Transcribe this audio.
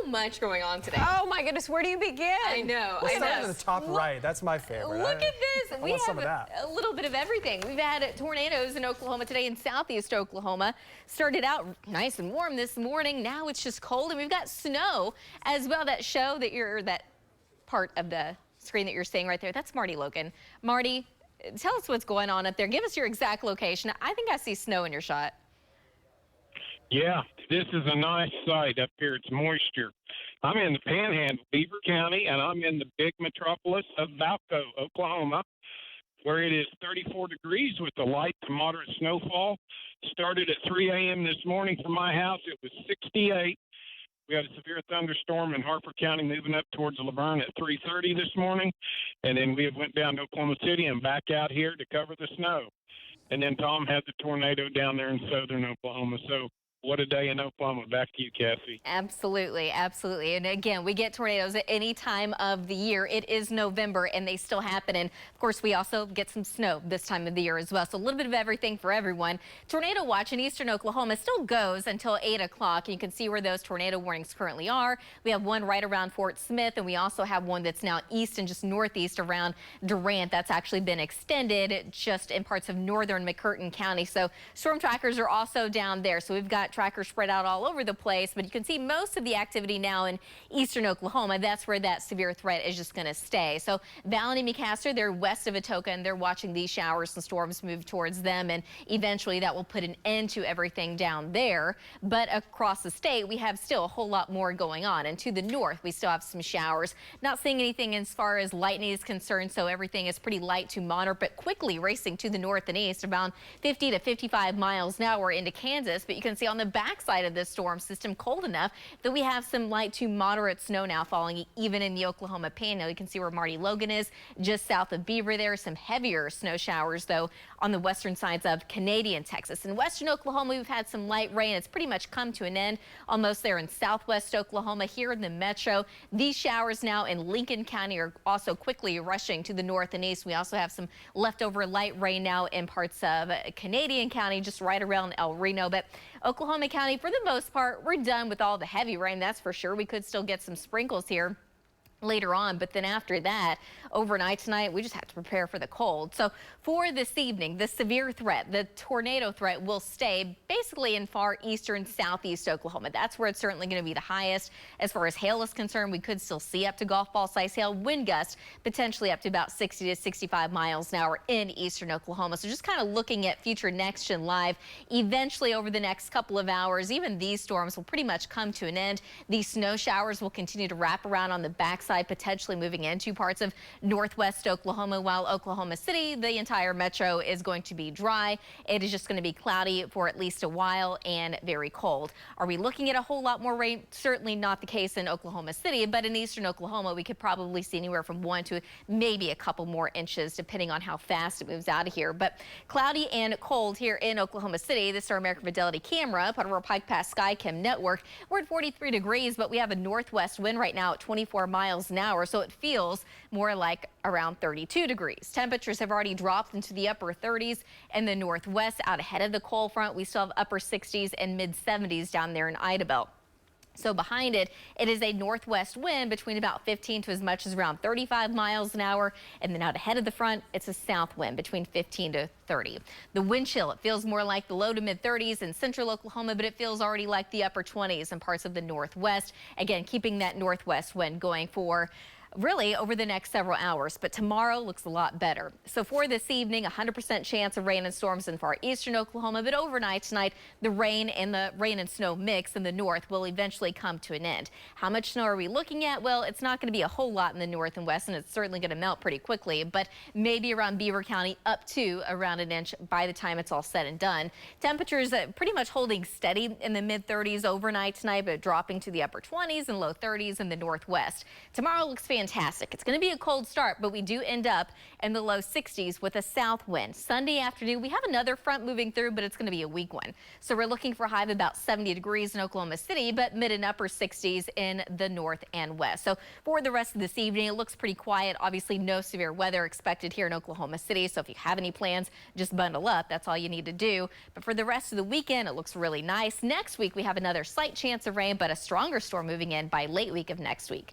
much going on today. Oh my goodness, where do you begin? I know. Let's start in the top right. That's my favorite. Look at this. We want have some of that. a little bit of everything. We've had tornadoes in Oklahoma today, in southeast Oklahoma. Started out nice and warm this morning. Now it's just cold, and we've got snow as well. That part of the screen that you're seeing right there, that's Marty Logan. Marty, tell us what's going on up there. Give us your exact location. I think I see snow in your shot. Yeah, this is a nice site up here. It's moisture. I'm in the Panhandle, Beaver County, and I'm in the big metropolis of Valco, Oklahoma, where it is 34 degrees with a light to moderate snowfall. Started at 3 a.m. this morning from my house. It was 68. We had a severe thunderstorm in Harper County moving up towards Laverne at 3:30 this morning, and then we went down to Oklahoma City and back out here to cover the snow. And then Tom had the tornado down there in southern Oklahoma. So what a day in Oklahoma. Back to you, Cassie. Absolutely, absolutely. And again, we get tornadoes at any time of the year. It is November, and they still happen. And of course, we also get some snow this time of the year as well. So a little bit of everything for everyone. Tornado watch in eastern Oklahoma still goes until 8 o'clock. You can see where those tornado warnings currently are. We have one right around Fort Smith, and we also have one that's now east and just northeast around Durant. That's actually been extended just in parts of northern McCurtain County. So storm trackers are also down there. So we've got trackers spread out all over the place, but you can see most of the activity now in eastern Oklahoma. That's where that severe threat is just going to stay. So Val and McCaster, they're west of Atoka, and they're watching these showers and storms move towards them, and eventually that will put an end to everything down there. But across the state, we have still a whole lot more going on, and to the north, we still have some showers. Not seeing anything as far as lightning is concerned, so everything is pretty light to moderate, but quickly racing to the north and east, around 50 to 55 miles an hour into Kansas. But you can see on the backside of this storm system cold enough that we have some light to moderate snow now falling even in the Oklahoma Panhandle. You can see where Marty Logan is just south of Beaver. There are some heavier snow showers though on the western sides of Canadian Texas. In western Oklahoma, we've had some light rain. It's pretty much come to an end almost there in southwest Oklahoma. Here in the metro, these showers now in Lincoln County are also quickly rushing to the north and east. We also have some leftover light rain now in parts of Canadian County, just right around El Reno. But Oklahoma County, for the most part, we're done with all the heavy rain, that's for sure. We could still get some sprinkles here later on, but then after that, overnight tonight, we just have to prepare for the cold. So for this evening, the severe threat, the tornado threat, will stay basically in far eastern southeast Oklahoma. That's where it's certainly going to be the highest. As far as hail is concerned, we could still see up to golf ball size hail, wind gusts potentially up to about 60 to 65 miles an hour in eastern Oklahoma. So just kind of looking at future NEXTGEN Live, eventually over the next couple of hours, even these storms will pretty much come to an end. These snow showers will continue to wrap around on the backside, potentially moving into parts of northwest Oklahoma, while Oklahoma City, the entire metro, is going to be dry. It is just going to be cloudy for at least a while and very cold. Are we looking at a whole lot more rain? Certainly not the case in Oklahoma City, but in eastern Oklahoma, we could probably see anywhere from 1 to maybe a couple more inches, depending on how fast it moves out of here. But cloudy and cold here in Oklahoma City. This is our American Fidelity camera, part of our Pike Pass SkyChem network. We're at 43 degrees, but we have a northwest wind right now at 24 miles an hour, so it feels more like around 32 degrees. Temperatures have already dropped into the upper 30s in the northwest. Out ahead of the cold front, we still have upper 60s and mid 70s down there in Idabel. So behind it, it is a northwest wind between about 15 to as much as around 35 miles an hour. And then out ahead of the front, it's a south wind between 15 to 30. The wind chill, it feels more like the low to mid 30s in central Oklahoma, but it feels already like the upper 20s in parts of the northwest. Again, keeping that northwest wind going for really over the next several hours, but tomorrow looks a lot better. So for this evening, 100% chance of rain and storms in far eastern Oklahoma, but overnight tonight, the rain and snow mix in the north will eventually come to an end. How much snow are we looking at? Well, it's not going to be a whole lot in the north and west, and it's certainly going to melt pretty quickly, but maybe around Beaver County up to around an inch by the time it's all said and done. Temperatures pretty much holding steady in the mid 30s overnight tonight, but dropping to the upper 20s and low 30s in the northwest. Tomorrow looks fantastic. fantastic. It's going to be a cold start, but we do end up in the low 60s with a south wind. Sunday afternoon, we have another front moving through, but it's going to be a weak one. So we're looking for a high of about 70 degrees in Oklahoma City, but mid and upper 60s in the north and west. So for the rest of this evening, it looks pretty quiet. Obviously, no severe weather expected here in Oklahoma City. So if you have any plans, just bundle up. That's all you need to do. But for the rest of the weekend, it looks really nice. Next week, we have another slight chance of rain, but a stronger storm moving in by late week of next week.